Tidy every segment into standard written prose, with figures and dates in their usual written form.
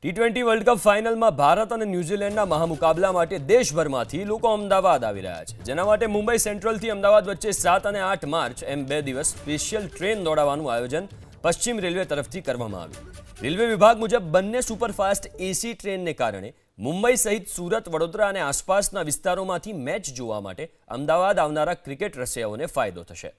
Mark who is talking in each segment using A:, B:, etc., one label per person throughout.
A: T20 world cup ફાઇનલમાં ભારત અને ન્યૂઝીલેન્ડના મહામુકાબલા માટે દેશભરમાંથી લોકો અમદાવાદ આવી રહ્યા છે, જેના માટે મુંબઈ સેન્ટ્રલથી અમદાવાદ વચ્ચે 7 અને 8 માર્ચ એમ 2 દિવસ સ્પેશિયલ ટ્રેન દોડાવવાનું આયોજન પશ્ચિમ રેલવે તરફથી કરવામાં આવ્યું। રેલવે વિભાગ મુજબ બંને સુપરફાસ્ટ એસી ટ્રેનને કારણે મુંબઈ સહિત સુરત, વડોદરા અને આસપાસના વિસ્તારોમાંથી મેચ જોવા માટે અમદાવાદ આવનારા ક્રિકેટ રસિયાઓને ફાયદો થશે।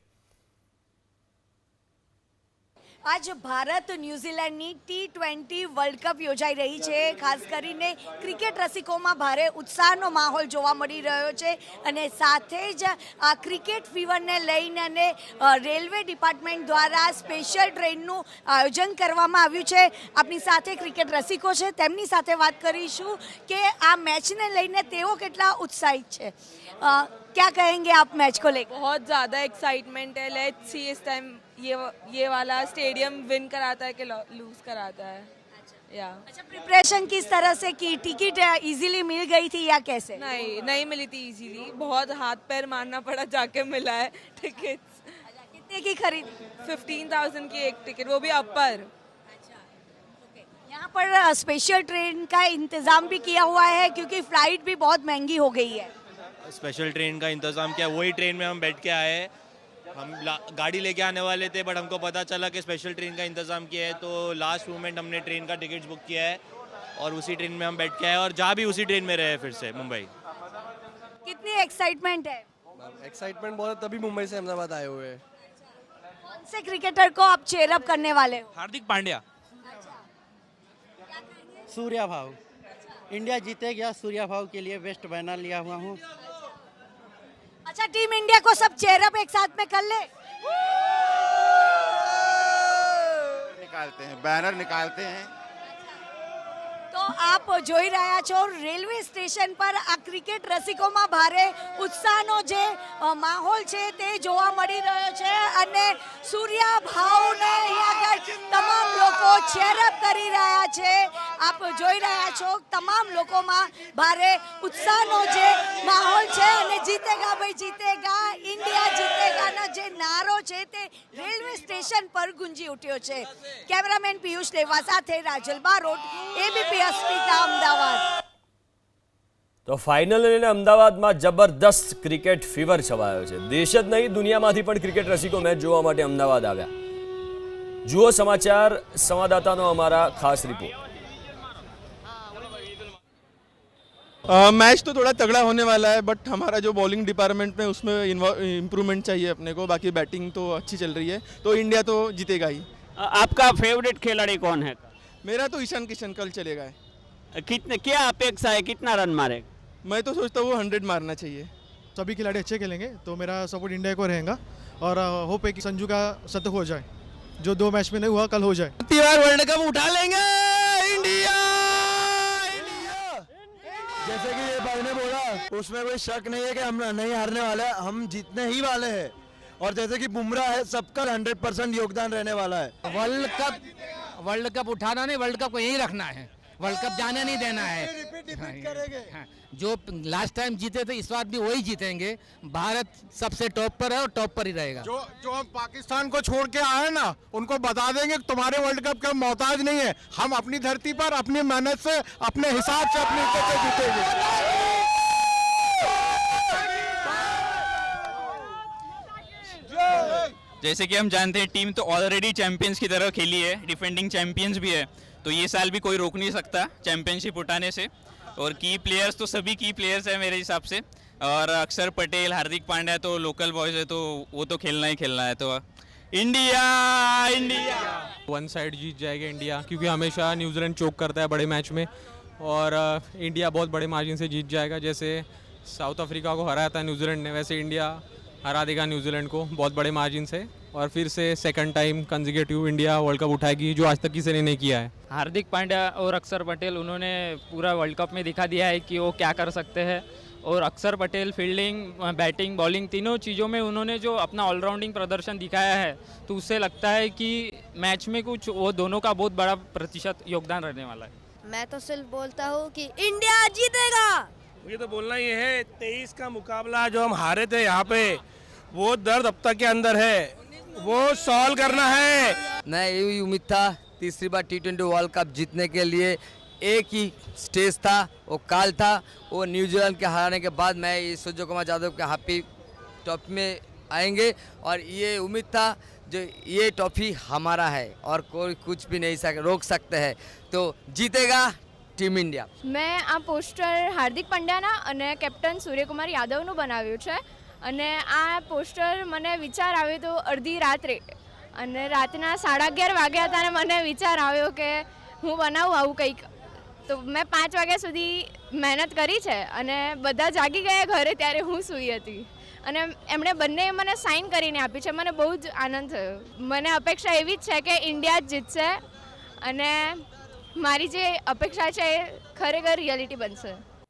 B: आज भारत न्यूजीलैंडनी टी20 वर्ल्ड कप योजाई रही है। खास करीने क्रिकेट रसिकों भारे उत्साहनो माहौल जोवा मळी रह्यो छे अने साथे ज आ क्रिकेट फीवरने लईने रेलवे डिपार्टमेंट द्वारा स्पेशल ट्रेननुं आयोजन करवामां आव्युं छे। आपणी साथे क्रिकेट रसिको छे, तेमनी साथे वात करीशुं के आ मैचने लईने तेओ केटला उत्साहित छे। क्या कहेंगे आप मैच को लेकर?
C: बहुत ज़्यादा एक्साइटमेंट है। लेट्स सी इस टाइम ये वाला स्टेडियम विन कराता है कि लूज कराता है। या
B: अच्छा, प्रिपरेशन किस तरह से की? टिकट इजीली मिल गई थी या कैसे?
C: नहीं मिली थी इजीली, बहुत हाथ पैर मारना पड़ा, जाके मिला है टिकट्स।
B: कितने की खरीदी?
C: 15,000 की एक टिकट, वो भी अपर।
B: यहाँ पर स्पेशल ट्रेन का इंतजाम भी किया हुआ है क्योंकि फ्लाइट भी बहुत महंगी हो गई है।
D: स्पेशल ट्रेन का इंतज़ाम किया, वही ट्रेन में हम बैठ के आए। हम गाड़ी लेके आने वाले थे, बट हमको पता चला कि स्पेशल ट्रेन का इंतज़ाम किया है, तो लास्ट मोमेंट हमने ट्रेन का टिकट्स बुक किया है और उसी ट्रेन में हम बैठ के आए और जा भी उसी ट्रेन में रहे फिर से मुंबई।
B: कितनी एक्साइटमेंट है?
E: एक्साइटमेंट बहुत है, तभी मुंबई से अहमदाबाद आए हुए हैं।
B: कौन से क्रिकेटर को आप चेयरअप करने वाले हो?
D: हार्दिक पांड्या।
F: सूर्या भाव, इंडिया जीतेगा, सूर्या भाव के लिए बेस्ट बैनर लिया हुआ हूँ।
B: अच्छा, टीम इंडिया को सब चेयरअप एक साथ में कर ले।
G: निकालते हैं, बैनर निकालते हैं।
B: तो आप જોઈ રહ્યા છો રેલવે સ્ટેશન પર આ ક્રિકેટ રસિકોમાં ભારે ઉત્સાહનો જે માહોલ છે તે જોવા મળી રહ્યો છે અને સૂર્યા ભાવને અહીં આગળ તમામ લોકો ચેરઅપ કરી રહ્યા છે। આપ જોઈ રહ્યા છો તમામ લોકોમાં ભારે ઉત્સાહનો જે માહોલ છે અને જીતેગા ભાઈ જીતેગા, ઇન્ડિયા જીતેગાનો જે નારો છે તે રેલવે સ્ટેશન પર ગુંજી ઉઠ્યો છે। કેમેરામેન પિયુષ દેવા સાથે રાજલ બારોટ, એબીપી અસ્મિતા, અમદાવાદ।
A: તો ફાઇનલ અને અમદાવાદમાં જબરદસ્ત ક્રિકેટ ફીવર છવાયો છે। દેશ જ નહીં, દુનિયામાંથી પણ ક્રિકેટ રસિકો મેચ જોવા માટે અમદાવાદ આવ્યા। જુઓ સમાચાર સંવાદદાતાનો અમારા ખાસ રિપોર્ટ।
E: मैच तो थोड़ा तगड़ा होने वाला है, बट हमारा जो बॉलिंग डिपार्टमेंट में उसमें इम्प्रूवमेंट चाहिए अपने को। बाकी बैटिंग तो अच्छी चल रही है, तो इंडिया तो जीतेगा ही।
H: आपका फेवरेट खिलाड़ी कौन है?
E: मेरा तो ईशान किशन कल चलेगा है।
H: कितने क्या अपेक्षा है, कितना रन मारेगा?
E: मैं तो सोचता हूँ 100 मारना चाहिए।
I: सभी खिलाड़ी अच्छे खेलेंगे, तो मेरा सपोर्ट इंडिया को रहेगा और होप है कि संजू का शतक हो जाए, जो 2 मैच में नहीं हुआ कल हो जाए।
E: वर्ल्ड कप उठा लेंगे इंडिया।
J: जैसे कि ये भाई ने बोला, उसमें कोई शक नहीं है कि हम नहीं हारने वाले हैं, हम जीतने ही वाले हैं। और जैसे कि बुमराह है, सबका 100% योगदान रहने वाला है।
K: वर्ल्ड कप उठाना नहीं, वर्ल्ड कप को यहीं रखना है, वर्ल्ड कप जाने नहीं देना है। हाँ, जो लास्ट टाइम जीते थे इस बार भी वही जीतेंगे। भारत सबसे टॉप पर है और टॉप पर ही रहेगा।
J: जो हम पाकिस्तान को छोड़ के आए ना, उनको बता देंगे कि तुम्हारे वर्ल्ड कप का मोहताज नहीं है। हम अपनी धरती पर अपनी मेहनत से, अपने हिसाब से, अपनी इज्जत से जीतेंगे।
L: जैसे कि हम जानते हैं, टीम तो ऑलरेडी चैंपियंस की तरह खेली है, डिफेंडिंग चैंपियंस भी है, तो ये साल भी कोई रोक नहीं सकता चैंपियनशिप उठाने से। और की प्लेयर्स तो सभी की प्लेयर्स हैं मेरे हिसाब से, और अक्षर पटेल, हार्दिक पांड्या तो लोकल बॉयज है, तो वो तो खेलना ही खेलना है। तो इंडिया इंडिया
E: वन साइड जीत जाएगा इंडिया, क्योंकि हमेशा न्यूजीलैंड चोक करता है बड़े मैच में, और इंडिया बहुत बड़े मार्जिन से जीत जाएगा। जैसे साउथ अफ्रीका को हराया था न्यूजीलैंड ने, वैसे इंडिया हरा देगा न्यूजीलैंड को बहुत बड़े मार्जिन से, और फिर से second time consecutive India world cup उठाएगी, जो आज तक किसी ने नहीं किया है।
M: हार्दिक पांड्या और अक्षर पटेल, उन्होंने पूरा वर्ल्ड कप में दिखा दिया है कि वो क्या कर सकते हैं। और अक्षर पटेल फील्डिंग, बैटिंग, बॉलिंग तीनों चीज़ों में उन्होंने जो अपना ऑलराउंडिंग प्रदर्शन दिखाया है, तो उससे लगता है कि मैच में कुछ वो दोनों का बहुत बड़ा प्रतिशत योगदान रहने वाला है।
N: मैं तो सिर्फ बोलता हूँ कि इंडिया जीतेगा।
O: मुझे तो बोलना ये है, 23 का मुकाबला जो हम हारे थे यहाँ पे, वो दर्द अब तक के अंदर है, वो सॉल्व करना है।
P: मैं यही उम्मीद था तीसरी बार टी20 वर्ल्ड कप जीतने के लिए
G: एक ही स्टेज था, वो काल था। वो न्यूजीलैंड के हराने के बाद मैं सूर्य कुमार यादव के हैप्पी ट्रॉफी में आएंगे और ये उम्मीद था जो ये ट्रॉफी हमारा है और कोई कुछ भी नहीं रोक सकते हैं, तो जीतेगा ટીમ ઇન્ડિયા।
N: મેં આ પોસ્ટર હાર્દિક પંડ્યાના અને કેપ્ટન સૂર્યકુમાર યાદવનું બનાવ્યું છે અને આ પોસ્ટર મને વિચાર આવ્યો તો અડધી રાત્રે અને રાતના 11:30 વાગ્યા હતા અને મને વિચાર આવ્યો કે હું બનાવું આવું કંઈક, તો મેં 5 વાગ્યા સુધી મહેનત કરી છે અને બધા જાગી ગયા ઘરે ત્યારે હું સૂઈ હતી અને એમણે બંને મને સાઇન કરીને આપી છે। મને બહુ જ આનંદ થયો। મને અપેક્ષા એવી જ છે કે ઇન્ડિયા જ જીતશે અને મારી જે અપેક્ષા છે એ ખરેખર રિયાલિટી બનશે।